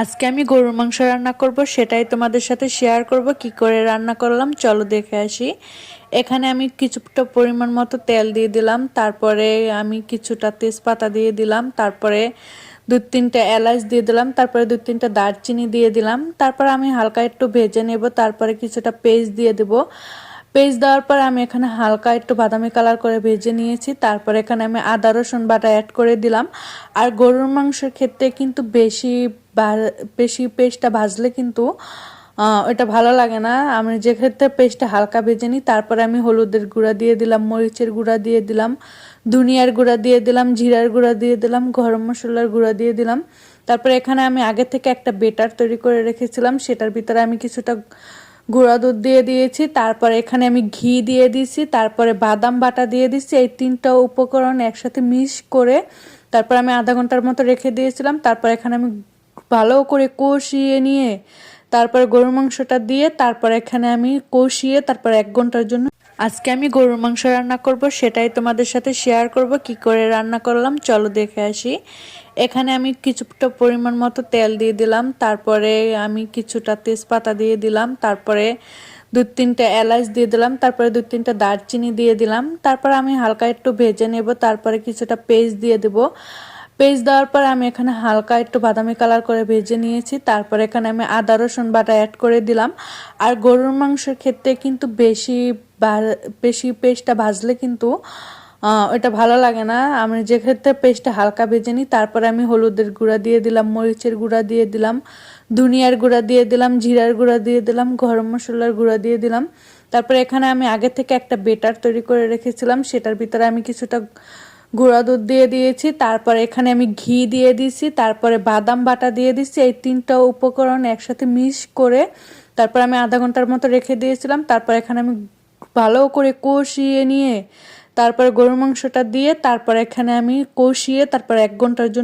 আজকে আমি গরুর মাংস রান্না করব, সেটাই তোমাদের সাথে শেয়ার করব। কি করে রান্না করলাম চলো দেখে আসি। এখানে আমি কিছুটা পরিমাণ মতো তেল দিয়ে দিলাম, তারপরে আমি কিছুটা তেজপাতা দিয়ে দিলাম, তারপরে 2-3টা এলাচ দিয়ে দিলাম, তারপরে 2-3টা দারচিনি দিয়ে দিলাম। তারপর আমি হালকা একটু ভেজে নেব, তারপরে কিছুটা পেস্ট দিয়ে দেব। পেস্ট দেওয়ার পর আমি এখানে হালকা একটু বাদামি কালার করে ভেজে নিয়েছি। তারপর এখানে আমি আদা রসুন বাটা অ্যাড করে দিলাম। আর গরুর মাংসের ক্ষেত্রে কিন্তু বেশি পেস্টটা ভাজলে কিন্তু ওটা ভালো লাগে না। আমি যে ক্ষেত্রে পেস্টটা হালকা ভেজে নিই, তারপরে আমি হলুদের গুঁড়া দিয়ে দিলাম, মরিচের গুঁড়া দিয়ে দিলাম, ধনিয়ার গুঁড়া দিয়ে দিলাম, জিরার গুঁড়া দিয়ে দিলাম, গরম মশলার গুঁড়া দিয়ে দিলাম। তারপরে এখানে আমি আগে থেকে একটা বেটার তৈরি করে রেখেছিলাম, সেটার ভিতরে আমি কিছুটা গুঁড়া দুধ দিয়ে দিয়েছি। তারপরে এখানে আমি ঘি দিয়ে দিয়েছি, তারপরে বাদাম বাটা দিয়ে দিচ্ছি। এই 3টা উপকরণ একসাথে মিক্স করে তারপর আমি আধা ঘন্টার মতো রেখে দিয়েছিলাম। তারপর এখানে আমি ভালো করে কষিয়ে নিয়ে তারপরে গরুর মাংসটা দিয়ে তারপর এখানে আমি কষিয়ে তারপর 1 ঘন্টার জন্য আজকে আমি গরুর মাংস রান্না করব, সেটাই তোমাদের সাথে শেয়ার করব। কি করে রান্না করলাম চলো দেখে আসি। এখানে আমি কিছুটা পরিমাণ মতো তেল দিয়ে দিলাম, তারপরে আমি কিছুটা তেজপাতা দিয়ে দিলাম, তারপরে 2-3টা এলাচ দিয়ে দিলাম, তারপরে 2-3টা দারচিনি দিয়ে দিলাম। তারপর আমি হালকা একটু ভেজে নেব, তারপরে কিছুটা পেস্ট দিয়ে দেব। পেস্ট দেওয়ার পর আমি এখানে হালকা একটু বাদামি কালার করে ভেজে নিয়েছি। তারপর এখানে আমি আদা রসুন বাটা অ্যাড করে দিলাম। আর গরুর মাংসের ক্ষেত্রে কিন্তু বেশি পেস্টটা ভাজলে কিন্তু ওটা ভালো লাগে না। আমি যে ক্ষেত্রে পেস্টটা হালকা ভেজে নিই, তারপরে আমি হলুদের গুঁড়া দিয়ে দিলাম, মরিচের গুঁড়া দিয়ে দিলাম, ধনিয়ার গুঁড়া দিয়ে দিলাম, জিরার গুঁড়া দিয়ে দিলাম, গরম মশলার গুঁড়া দিয়ে দিলাম। তারপরে এখানে আমি আগে থেকে একটা বেটার তৈরি করে রেখেছিলাম, সেটার ভিতরে আমি কিছুটা গুঁড়া দুধ দিয়ে দিয়েছি। তারপরে এখানে আমি ঘি দিয়ে দিয়েছি, তারপরে বাদাম বাটা দিয়ে দিচ্ছি। এই 3টা উপকরণ একসাথে মিক্স করে তারপর আমি আধা ঘন্টার মতো রেখে দিয়েছিলাম। তারপর এখানে আমি ভালো করে কষিয়ে নিয়ে তারপরে গরুর মাংসটা দিয়ে তারপর এখানে আমি কষিয়ে তারপর 1 ঘন্টার জন্য